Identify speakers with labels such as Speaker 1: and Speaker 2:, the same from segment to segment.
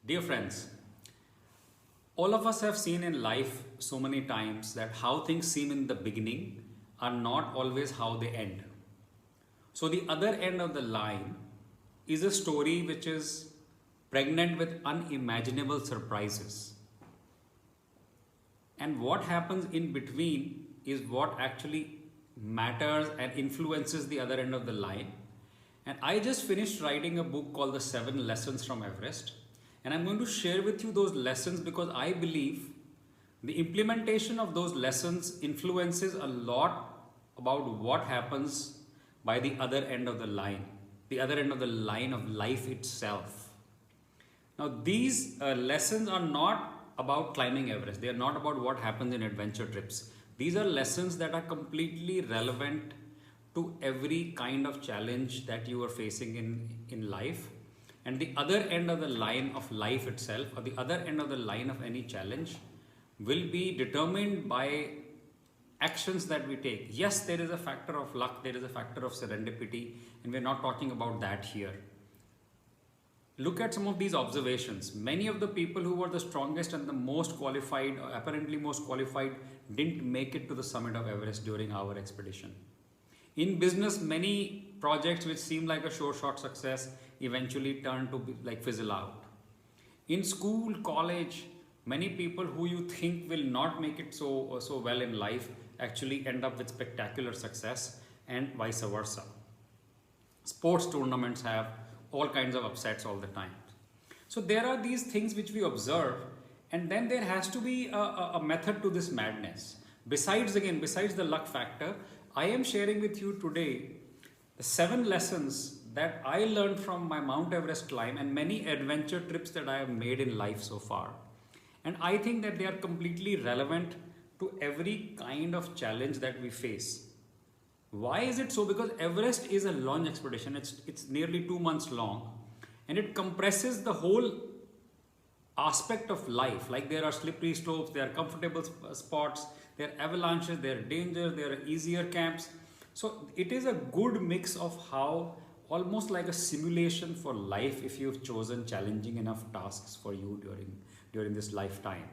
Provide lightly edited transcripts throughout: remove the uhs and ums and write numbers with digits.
Speaker 1: Dear friends, all of us have seen in life so many times that how things seem in the beginning are not always how they end. So, the other end of the line is a story which is pregnant with unimaginable surprises. And what happens in between is what actually matters and influences the other end of the line. And I just finished writing a book called The Seven Lessons from Everest. And I'm going to share with you those lessons because I believe the implementation of those lessons influences a lot about what happens by the other end of the line, the other end of the line of life itself. Now, these lessons are not about climbing Everest. They are not about what happens in adventure trips. These are lessons that are completely relevant to every kind of challenge that you are facing in life. And the other end of the line of life itself, or the other end of the line of any challenge, will be determined by actions that we take. Yes, there is a factor of luck, there is a factor of serendipity, and we're not talking about that here. Look at some of these observations. Many of the people who were the strongest and the most qualified, or apparently most qualified, didn't make it to the summit of Everest during our expedition. In business, many projects which seem like a sure shot success eventually turn to be like fizzle out. In school, college, many people who you think will not make it so well in life actually end up with spectacular success, and vice versa. Sports tournaments have all kinds of upsets all the time. So there are these things which we observe, and then there has to be a method to this madness. Besides the luck factor, I am sharing with you today the 7 lessons that I learned from my Mount Everest climb and many adventure trips that I have made in life so far. And I think that they are completely relevant to every kind of challenge that we face. Why is it so? Because Everest is a long expedition. It's nearly 2 months long, and it compresses the whole aspect of life. Like there are slippery slopes, there are comfortable spots, there are avalanches, there are dangers, there are easier camps. So it is a good mix of how almost like a simulation for life if you've chosen challenging enough tasks for you during this lifetime.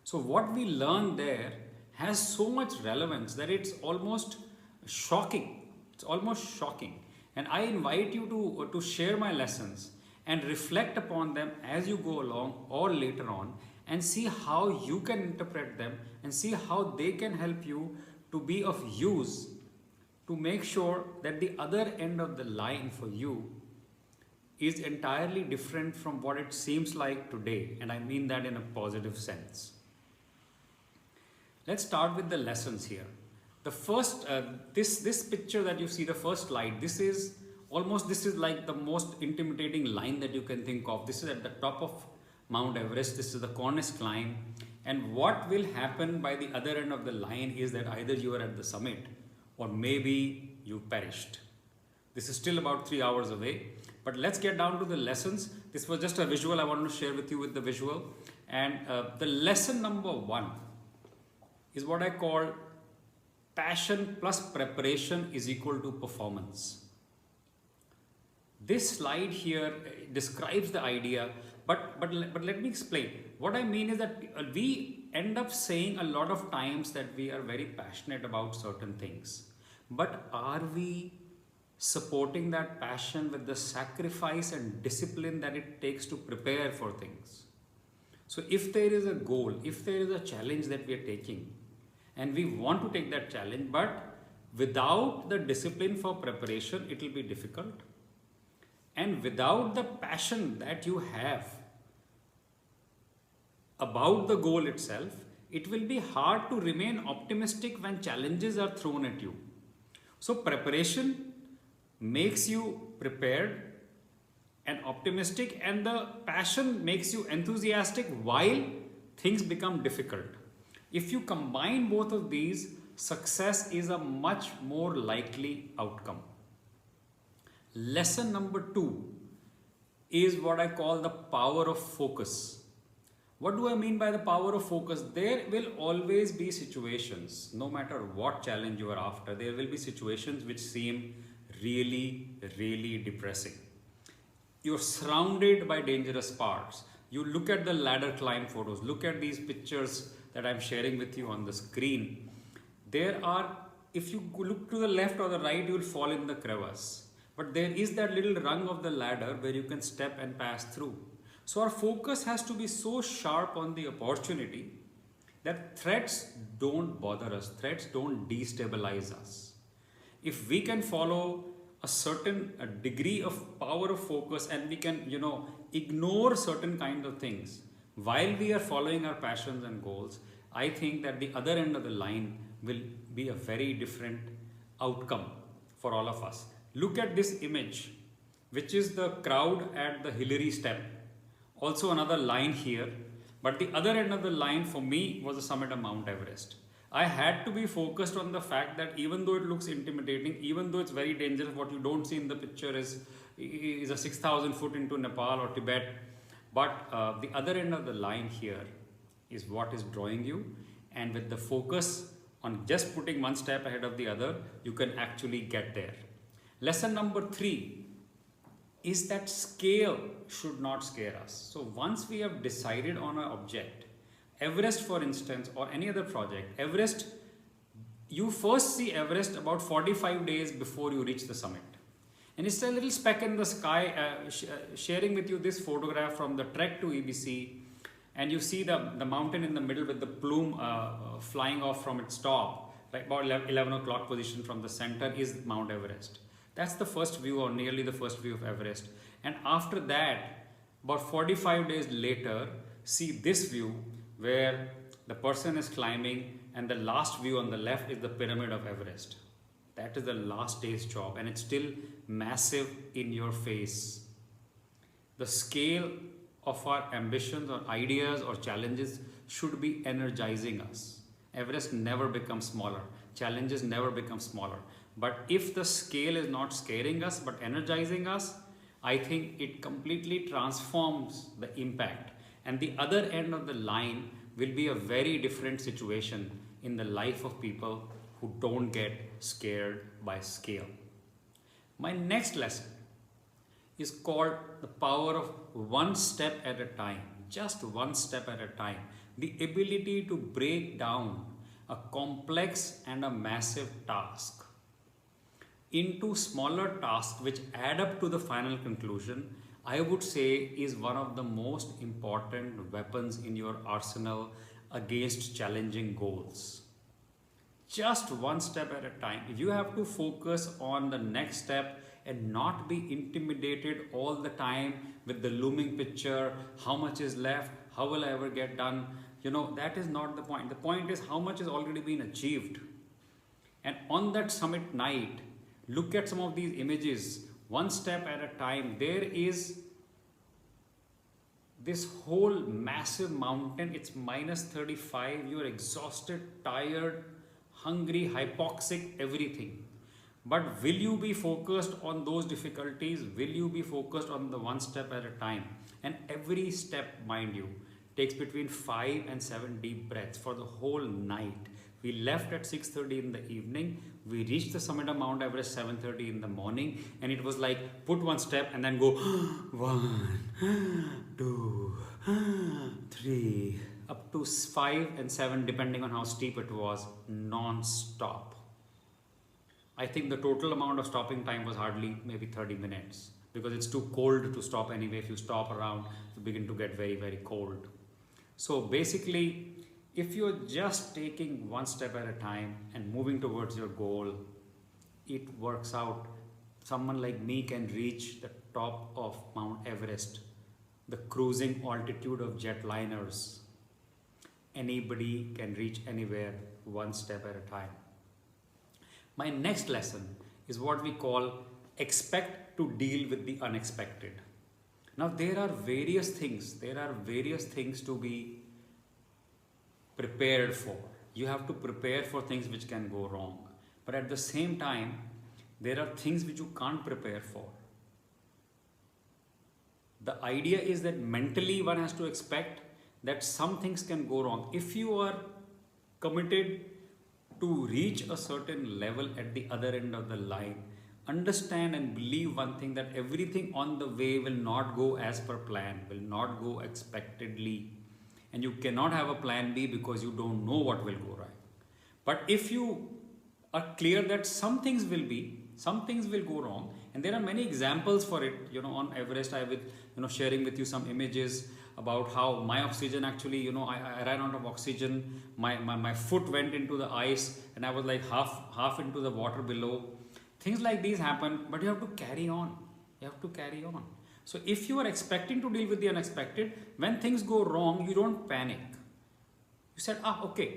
Speaker 1: So what we learn there has so much relevance that it's almost shocking. It's almost shocking. And I invite you to share my lessons and reflect upon them as you go along or later on, and see how you can interpret them and see how they can help you to be of use to make sure that the other end of the line for you is entirely different from what it seems like today. And I mean that in a positive sense. Let's start with the lessons here. The first, this picture that you see, the first slide, this is like the most intimidating line that you can think of. This is at the top of Mount Everest. This is the Cornice climb. And what will happen by the other end of the line is that either you are at the summit or maybe you perished. This is still about 3 hours away. But let's get down to the lessons. This was just a visual I wanted to share with you with the visual. And the lesson number 1 is what I call passion plus preparation is equal to performance. This slide here describes the idea, but let me explain. What I mean is that we end up saying a lot of times that we are very passionate about certain things. But are we supporting that passion with the sacrifice and discipline that it takes to prepare for things? So if there is a goal, if there is a challenge that we are taking, and we want to take that challenge, but without the discipline for preparation, it will be difficult. And without the passion that you have about the goal itself, it will be hard to remain optimistic when challenges are thrown at you. So preparation makes you prepared and optimistic, and the passion makes you enthusiastic while things become difficult. If you combine both of these, success is a much more likely outcome. Lesson number 2 is what I call the power of focus. What do I mean by the power of focus? There will always be situations, no matter what challenge you are after, there will be situations which seem really, really depressing. You're surrounded by dangerous parts. You look at the ladder climb photos, look at these pictures that I'm sharing with you on the screen. There are, if you look to the left or the right, you will fall in the crevasse. But there is that little rung of the ladder where you can step and pass through. So our focus has to be so sharp on the opportunity that threats don't bother us, threats don't destabilize us. If we can follow a certain degree of power of focus, and we can, ignore certain kind of things while we are following our passions and goals, I think that the other end of the line will be a very different outcome for all of us. Look at this image, which is the crowd at the Hillary step. Also another line here, but the other end of the line for me was the summit of Mount Everest. I had to be focused on the fact that even though it looks intimidating, even though it's very dangerous, what you don't see in the picture is a 6,000 foot into Nepal or Tibet. But the other end of the line here is what is drawing you. And with the focus on just putting one step ahead of the other, you can actually get there. Lesson number 3 is that scale should not scare us. So once we have decided on an object, Everest for instance, or any other project, Everest, you first see Everest about 45 days before you reach the summit. And it's a little speck in the sky, sharing with you this photograph from the trek to EBC, and you see the mountain in the middle with the plume flying off from its top, like about 11 o'clock position from the center is Mount Everest. That's the first view, or nearly the first view of Everest. And after that, about 45 days later, see this view where the person is climbing, and the last view on the left is the pyramid of Everest. That is the last day's job, and it's still massive in your face. The scale of our ambitions or ideas or challenges should be energizing us. Everest never becomes smaller. Challenges never become smaller. But if the scale is not scaring us but energizing us, I think it completely transforms the impact. And the other end of the line will be a very different situation in the life of people who don't get scared by scale. My next lesson is called the power of one step at a time, just one step at a time. The ability to break down a complex and a massive task into smaller tasks which add up to the final conclusion, I would say is one of the most important weapons in your arsenal against challenging goals. Just one step at a time. If you have to focus on the next step and not be intimidated all the time with the looming picture, how much is left, how will I ever get done, that is not the point. The point is how much has already been achieved. And on that summit night, look at some of these images, one step at a time. There is this whole massive mountain, it's minus 35, you're exhausted, tired, hungry, hypoxic, everything. But will you be focused on those difficulties? Will you be focused on the one step at a time? And every step, mind you, takes between 5 and 7 deep breaths for the whole night. We left at 6:30 in the evening. We reached the summit of Mount Everest 7:30 in the morning, and it was like put one step and then go 1, 2, 3, up to 5 and 7 depending on how steep it was, non-stop. I think the total amount of stopping time was hardly maybe 30 minutes because it's too cold to stop anyway. If you stop around, you begin to get very, very cold. So basically, if you're just taking one step at a time and moving towards your goal, it works out. Someone like me can reach the top of Mount Everest, the cruising altitude of jetliners. Anybody can reach anywhere one step at a time. My next lesson is what we call expect to deal with the unexpected. Now there are various things to be prepared for. You have to prepare for things which can go wrong. But at the same time, there are things which you can't prepare for. The idea is that mentally one has to expect that some things can go wrong. If you are committed to reach a certain level at the other end of the line, understand and believe one thing, that everything on the way will not go as per plan, will not go expectedly. And you cannot have a plan B because you don't know what will go right. But if you are clear that some things will be, some things will go wrong, and there are many examples for it. On Everest, I will, sharing with you some images about how my oxygen actually, I ran out of oxygen. My foot went into the ice, and I was like half into the water below. Things like these happen, but you have to carry on. You have to carry on. So if you are expecting to deal with the unexpected, when things go wrong, you don't panic. You said, okay,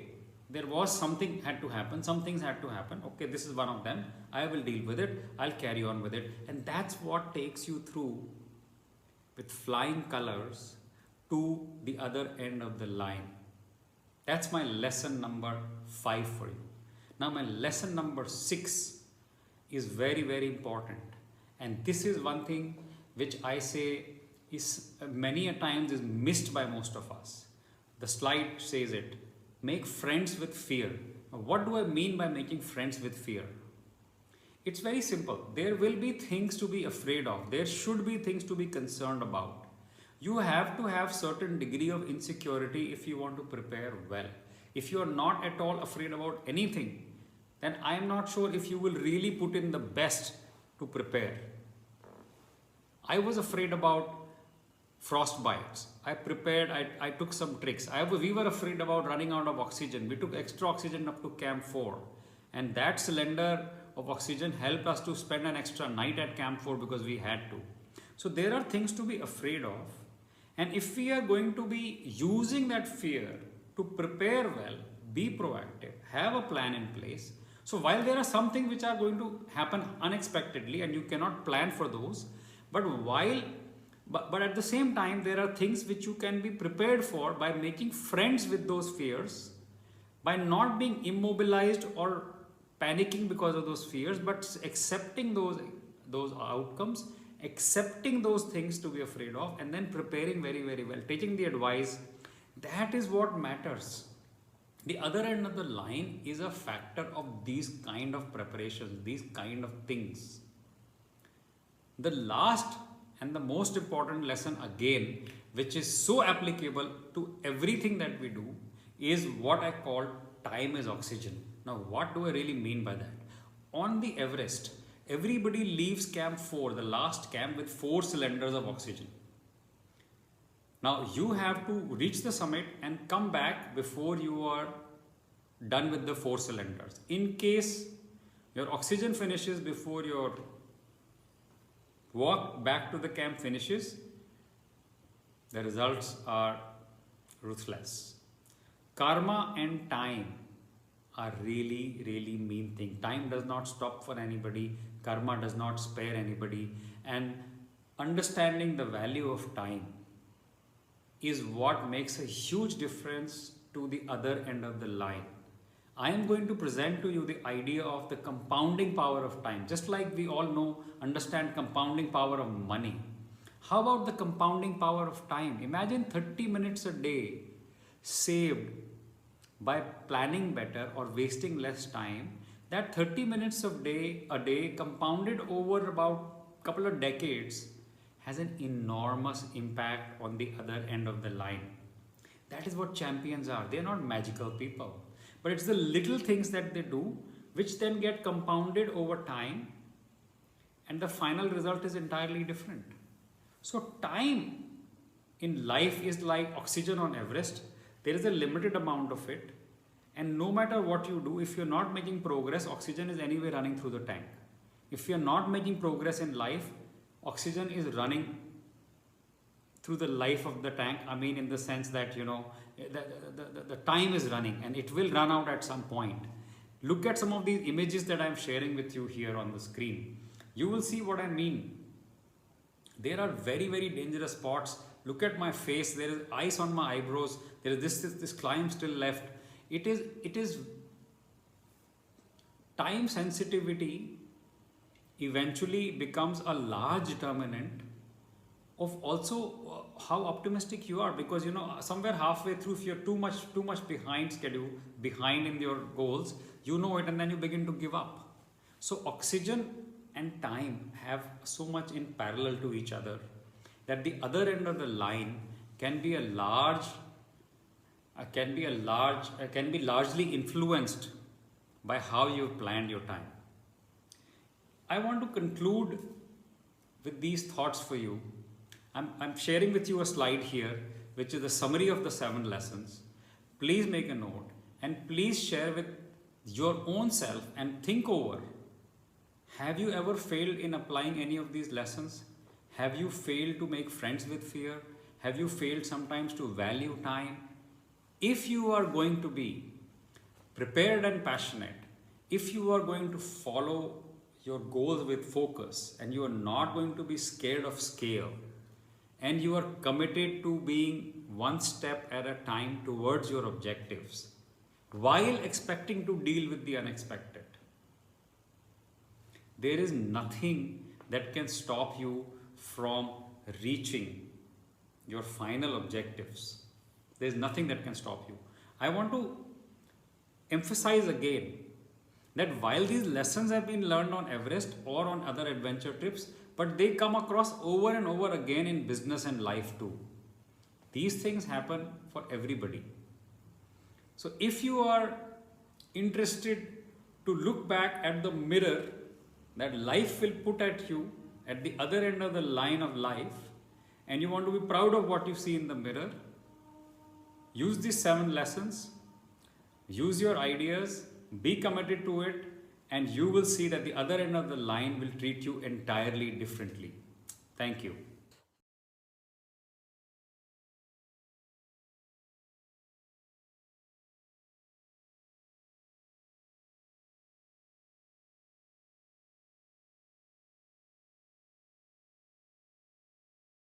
Speaker 1: there was something had to happen, some things had to happen. Okay, this is one of them. I will deal with it. I'll carry on with it. And that's what takes you through with flying colors to the other end of the line. That's my lesson number 5 for you. Now my lesson number 6 is very, very important. And this is one thing which I say is many a times is missed by most of us. The slide says it. Make friends with fear. Now, what do I mean by making friends with fear? It's very simple. There will be things to be afraid of. There should be things to be concerned about. You have to have certain degree of insecurity if you want to prepare well. If you are not at all afraid about anything, then I am not sure if you will really put in the best to prepare. I was afraid about frostbites. I prepared, I took some tricks. We were afraid about running out of oxygen. We took extra oxygen up to Camp 4. And that cylinder of oxygen helped us to spend an extra night at Camp 4 because we had to. So there are things to be afraid of. And if we are going to be using that fear to prepare well, be proactive, have a plan in place. So while there are some things which are going to happen unexpectedly and you cannot plan for those, but at the same time, there are things which you can be prepared for by making friends with those fears, by not being immobilized or panicking because of those fears, but accepting those outcomes, accepting those things to be afraid of, and then preparing very, very well, taking the advice. That is what matters. The other end of the line is a factor of these kind of preparations, these kind of things. The last and the most important lesson again, which is so applicable to everything that we do, is what I call time is oxygen. Now, what do I really mean by that? On the Everest, everybody leaves Camp 4, the last camp, with 4 cylinders of oxygen. Now, you have to reach the summit and come back before you are done with the 4 cylinders. In case your oxygen finishes before your walk back to the camp finishes, the results are ruthless. Karma and time are really, really mean thing. Time does not stop for anybody. Karma does not spare anybody. And understanding the value of time is what makes a huge difference to the other end of the line. I am going to present to you the idea of the compounding power of time. Just like we all understand compounding power of money. How about the compounding power of time? Imagine 30 minutes a day saved by planning better or wasting less time. That 30 minutes of a day compounded over about a couple of decades has an enormous impact on the other end of the line. That is what champions are. They are not magical people. But it's the little things that they do which then get compounded over time, and the final result is entirely different. So time in life is like oxygen on Everest. There is a limited amount of it, and no matter what you do, if you're not making progress, oxygen is anyway running through the tank. If you're not making progress in life, oxygen is running through the life of the tank. I mean, in the sense that, the time is running and it will run out at some point. Look at some of these images that I'm sharing with you here on the screen. You will see what I mean. There are very, very dangerous spots. Look at my face. There is ice on my eyebrows. There is this climb still left. It is time sensitivity eventually becomes a large determinant of also how optimistic you are, because somewhere halfway through, if you're too much behind schedule, behind in your goals, you know it, and then you begin to give up. So oxygen and time have so much in parallel to each other that the other end of the line can be largely influenced by how you've planned your time. I want to conclude with these thoughts for you. I'm sharing with you a slide here, which is a summary of the 7 lessons. Please make a note and please share with your own self and think over. Have you ever failed in applying any of these lessons? Have you failed to make friends with fear? Have you failed sometimes to value time? If you are going to be prepared and passionate, if you are going to follow your goals with focus and you are not going to be scared of scale, and you are committed to being one step at a time towards your objectives while expecting to deal with the unexpected, there is nothing that can stop you from reaching your final objectives. There is nothing that can stop you. I want to emphasize again that while these lessons have been learned on Everest or on other adventure trips, but they come across over and over again in business and life too. These things happen for everybody. So if you are interested to look back at the mirror that life will put at you at the other end of the line of life, and you want to be proud of what you see in the mirror, use these 7 lessons, use your ideas, be committed to it, and you will see that the other end of the line will treat you entirely differently. Thank you.